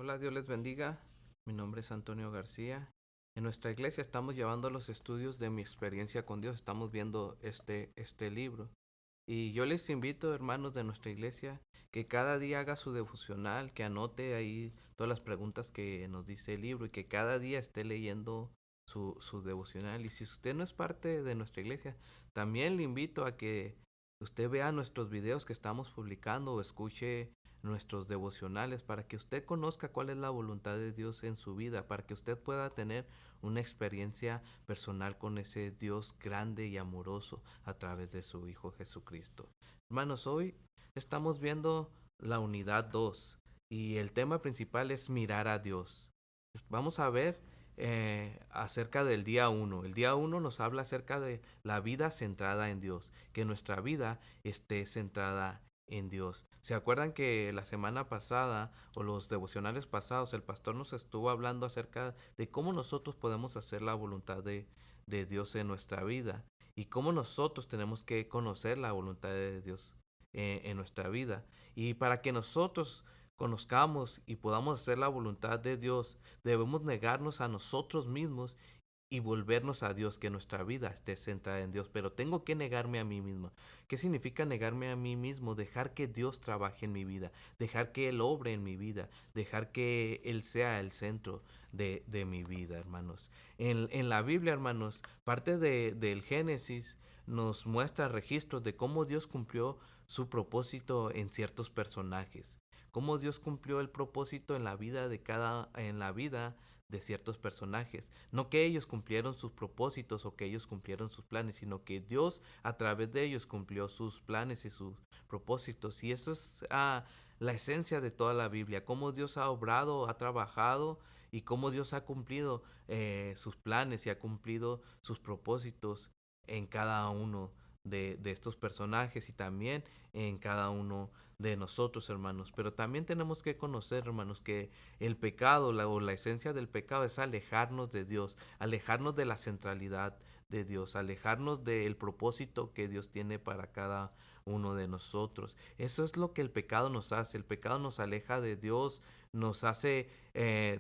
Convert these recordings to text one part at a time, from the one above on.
Hola, Dios les bendiga. Mi nombre es Antonio García. En nuestra iglesia estamos llevando los estudios de mi experiencia con Dios. Estamos viendo este libro. Y yo les invito, hermanos de nuestra iglesia, que cada día haga su devocional, que anote ahí todas las preguntas que nos dice el libro y que cada día esté leyendo su devocional. Y si usted no es parte de nuestra iglesia, también le invito a que usted vea nuestros videos que estamos publicando o escuche nuestros devocionales para que usted conozca cuál es la voluntad de Dios en su vida, para que usted pueda tener una experiencia personal con ese Dios grande y amoroso a través de su Hijo Jesucristo. Hermanos, hoy estamos viendo la unidad 2 y el tema principal es mirar a Dios. Vamos a ver acerca del día uno. El día uno nos habla acerca de la vida centrada en Dios, que nuestra vida esté centrada en Dios. ¿Se acuerdan que la semana pasada o los devocionales pasados el pastor nos estuvo hablando acerca de cómo nosotros podemos hacer la voluntad de Dios en nuestra vida y cómo nosotros tenemos que conocer la voluntad de Dios en nuestra vida? Y para que nosotros conozcamos y podamos hacer la voluntad de Dios, debemos negarnos a nosotros mismos y volvernos a Dios, que nuestra vida esté centrada en Dios. Pero tengo que negarme a mí mismo. ¿Qué significa negarme a mí mismo? Dejar que Dios trabaje en mi vida, dejar que Él obre en mi vida, dejar que Él sea el centro de mi vida, hermanos. En la Biblia, hermanos, parte del Génesis nos muestra registros de cómo Dios cumplió su propósito en ciertos personajes, cómo Dios cumplió el propósito en la vida en la vida de ciertos personajes. No que ellos cumplieron sus propósitos o que ellos cumplieron sus planes, sino que Dios a través de ellos cumplió sus planes y sus propósitos. Y eso es la esencia de toda la Biblia, cómo Dios ha obrado, ha trabajado y cómo Dios ha cumplido sus planes y ha cumplido sus propósitos en cada uno de estos personajes y también en cada uno de nosotros, hermanos. Pero también tenemos que conocer, hermanos, que el pecado o la esencia del pecado es alejarnos de Dios, alejarnos de la centralidad de Dios, alejarnos del propósito que Dios tiene para cada uno de nosotros. Eso es lo que el pecado nos hace. El pecado nos aleja de Dios, nos hace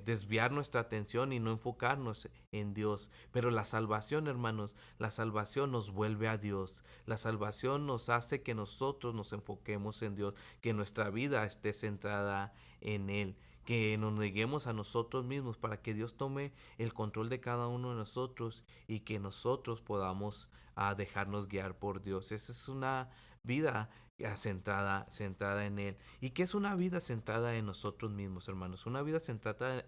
desviar nuestra atención y no enfocarnos en Dios. Pero la salvación, hermanos, la salvación nos vuelve a Dios. La salvación nos hace que nosotros nos enfoquemos en Dios, que nuestra vida esté centrada en Él, que nos neguemos a nosotros mismos para que Dios tome el control de cada uno de nosotros y que nosotros podamos dejarnos guiar por Dios. Esa es una vida centrada en Él. ¿Y qué es una vida centrada en nosotros mismos, hermanos? Una vida centrada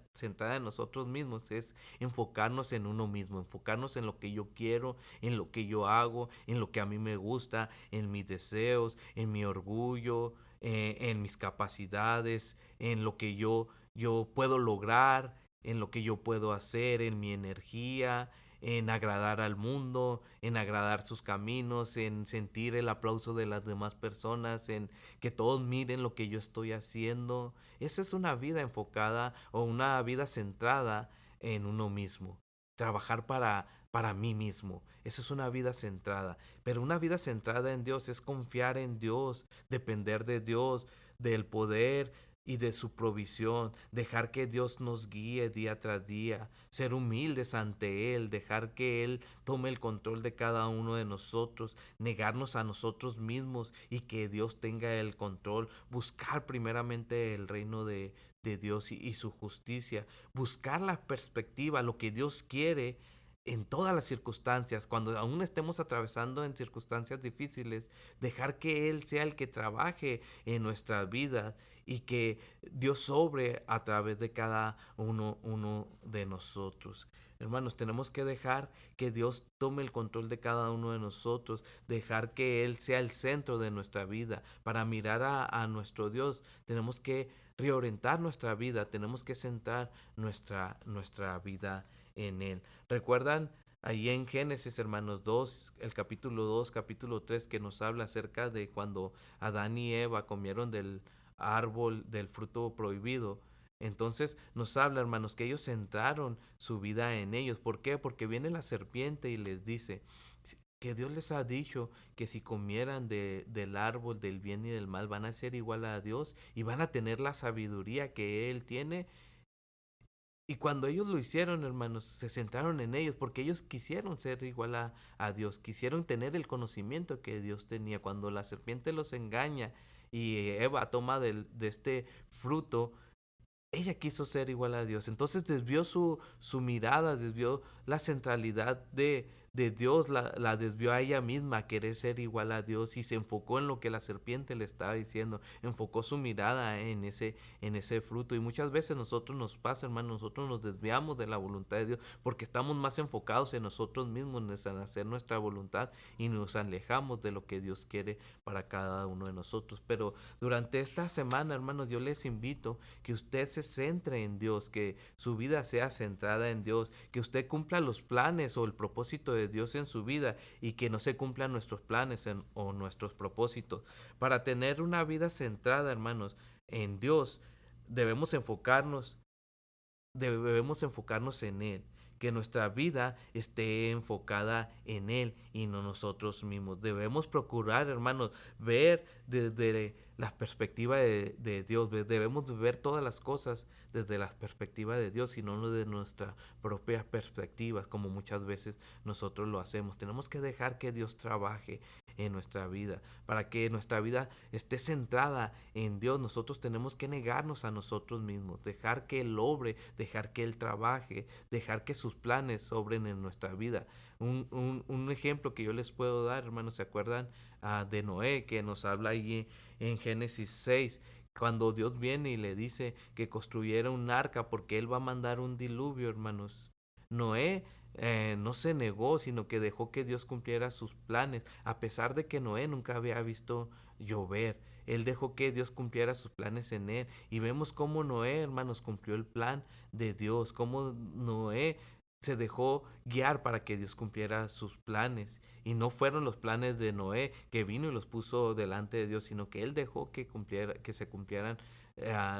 en nosotros mismos es enfocarnos en uno mismo, enfocarnos en lo que yo quiero, en lo que yo hago, en lo que a mí me gusta, en mis deseos, en mi orgullo, en mis capacidades, en lo que yo puedo lograr, en lo que yo puedo hacer, en mi energía, en agradar al mundo, en agradar sus caminos, en sentir el aplauso de las demás personas, en que todos miren lo que yo estoy haciendo. Esa es una vida enfocada o una vida centrada en uno mismo. Trabajar para mí mismo. Esa es una vida centrada. Pero una vida centrada en Dios es confiar en Dios, depender de Dios, del poder y de su provisión, dejar que Dios nos guíe día tras día, ser humildes ante Él, dejar que Él tome el control de cada uno de nosotros, negarnos a nosotros mismos y que Dios tenga el control, buscar primeramente el reino de Dios y su justicia, buscar la perspectiva, lo que Dios quiere en todas las circunstancias, cuando aún estemos atravesando en circunstancias difíciles, dejar que Él sea el que trabaje en nuestras vidas y que Dios sobre a través de cada uno de nosotros. Hermanos, tenemos que dejar que Dios tome el control de cada uno de nosotros, dejar que Él sea el centro de nuestra vida. Para mirar a nuestro Dios, tenemos que reorientar nuestra vida, tenemos que centrar nuestra vida en Él. ¿Recuerdan ahí en Génesis, hermanos 2, el capítulo 2, capítulo 3, que nos habla acerca de cuando Adán y Eva comieron del árbol del fruto prohibido? Entonces nos habla, hermanos, que ellos centraron su vida en ellos. ¿Por qué? Porque viene la serpiente y les dice, que Dios les ha dicho que si comieran del árbol del bien y del mal van a ser igual a Dios y van a tener la sabiduría que Él tiene. Y cuando ellos lo hicieron, hermanos, se centraron en ellos porque ellos quisieron ser igual a Dios, quisieron tener el conocimiento que Dios tenía. Cuando la serpiente los engaña y Eva toma de este fruto, ella quiso ser igual a Dios. Entonces desvió su mirada, desvió la centralidad de Dios, la desvió a ella misma a querer ser igual a Dios y se enfocó en lo que la serpiente le estaba diciendo, enfocó su mirada en ese fruto. Y muchas veces nosotros nos pasa, hermano, nosotros nos desviamos de la voluntad de Dios porque estamos más enfocados en nosotros mismos, en hacer nuestra voluntad y nos alejamos de lo que Dios quiere para cada uno de nosotros. Pero durante esta semana, hermanos, yo les invito que usted se centre en Dios, que su vida sea centrada en Dios, que usted cumpla los planes o el propósito de Dios en su vida y que no se cumplan nuestros planes o nuestros propósitos. Para tener una vida centrada, hermanos, en Dios, debemos enfocarnos debemos enfocarnos en Él, que nuestra vida esté enfocada en Él y no nosotros mismos. Debemos procurar, hermanos, ver desde la perspectiva de Dios. Debemos ver todas las cosas desde la perspectiva de Dios y no de nuestras propias perspectivas, como muchas veces nosotros lo hacemos. Tenemos que dejar que Dios trabaje en nuestra vida. Para que nuestra vida esté centrada en Dios, nosotros tenemos que negarnos a nosotros mismos, dejar que Él obre, dejar que Él trabaje, dejar que sus planes obren en nuestra vida. Un ejemplo que yo les puedo dar, hermanos, ¿se acuerdan de Noé, que nos habla allí en Génesis 6? Cuando Dios viene y le dice que construyera un arca porque Él va a mandar un diluvio, hermanos. Noé no se negó, sino que dejó que Dios cumpliera sus planes, a pesar de que Noé nunca había visto llover. Él dejó que Dios cumpliera sus planes en él. Y vemos cómo Noé, hermanos, cumplió el plan de Dios, cómo Noé se dejó guiar para que Dios cumpliera sus planes. Y no fueron los planes de Noé que vino y los puso delante de Dios, sino que él dejó que se cumplieran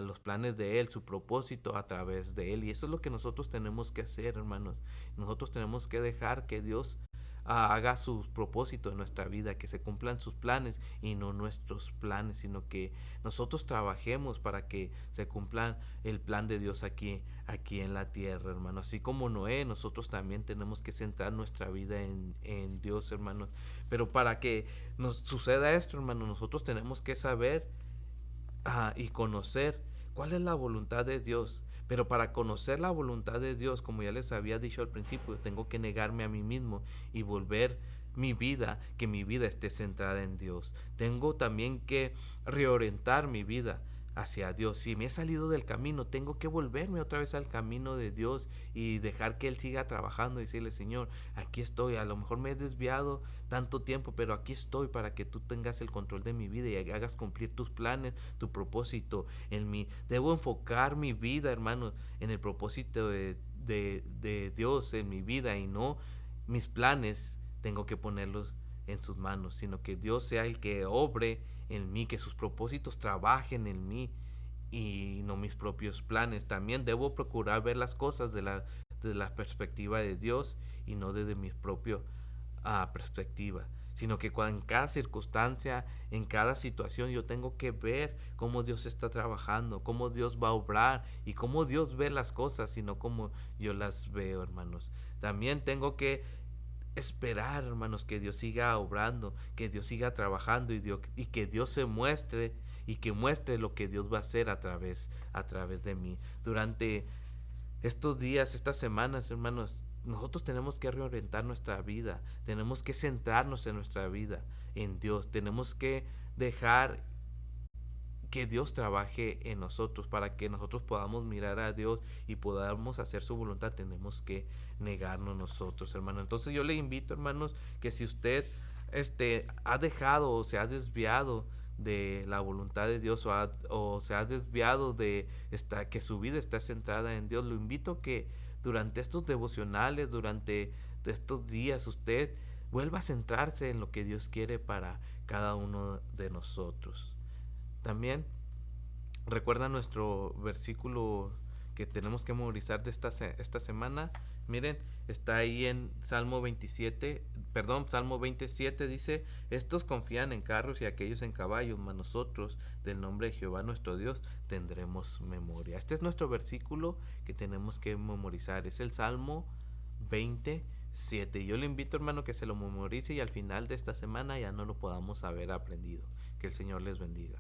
los planes de Él, su propósito a través de Él. Y eso es lo que nosotros tenemos que hacer, hermanos. Nosotros tenemos que dejar que Dios haga sus propósitos en nuestra vida, que se cumplan sus planes y no nuestros planes, sino que nosotros trabajemos para que se cumplan el plan de Dios aquí en la tierra, hermano. Así como Noé, nosotros también tenemos que centrar nuestra vida en Dios, hermanos. Pero para que nos suceda esto, hermano, nosotros tenemos que saber y conocer cuál es la voluntad de Dios. Pero para conocer la voluntad de Dios, como ya les había dicho al principio, tengo que negarme a mí mismo y volver que mi vida esté centrada en Dios. Tengo también que reorientar mi vida hacia Dios. Si me he salido del camino, tengo que volverme otra vez al camino de Dios y dejar que Él siga trabajando y decirle, Señor, aquí estoy. A lo mejor me he desviado tanto tiempo, pero aquí estoy para que tú tengas el control de mi vida y hagas cumplir tus planes, tu propósito en mí. Debo enfocar mi vida, hermanos, en el propósito de Dios en mi vida y no mis planes tengo que ponerlos en sus manos, sino que Dios sea el que obre en mí, que sus propósitos trabajen en mí y no mis propios planes. También debo procurar ver las cosas de la perspectiva de Dios y no desde mi propia perspectiva, sino que en cada circunstancia, en cada situación, yo tengo que ver cómo Dios está trabajando, cómo Dios va a obrar y cómo Dios ve las cosas, sino como yo las veo, hermanos. También tengo que esperar, hermanos, que Dios siga obrando, que Dios siga trabajando y que Dios se muestre y que muestre lo que Dios va a hacer a través de mí. Durante estos días, estas semanas, hermanos, nosotros tenemos que reorientar nuestra vida, tenemos que centrarnos en nuestra vida, en Dios, tenemos que dejar que Dios trabaje en nosotros para que nosotros podamos mirar a Dios y podamos hacer su voluntad. Tenemos que negarnos nosotros, hermano. Entonces yo le invito, hermanos, que si usted ha dejado o se ha desviado de la voluntad de Dios o se ha desviado que su vida está centrada en Dios, lo invito que durante estos devocionales, durante estos días, usted vuelva a centrarse en lo que Dios quiere para cada uno de nosotros. También recuerda nuestro versículo que tenemos que memorizar de esta semana, Miren, está ahí en Salmo 27, perdón, Salmo 27 dice, estos confían en carros y aquellos en caballos, mas nosotros del nombre de Jehová nuestro Dios tendremos memoria. Este es nuestro versículo que tenemos que memorizar, es el Salmo 27. Yo le invito, hermano, que se lo memorice y al final de esta semana ya no lo podamos haber aprendido. Que el Señor les bendiga.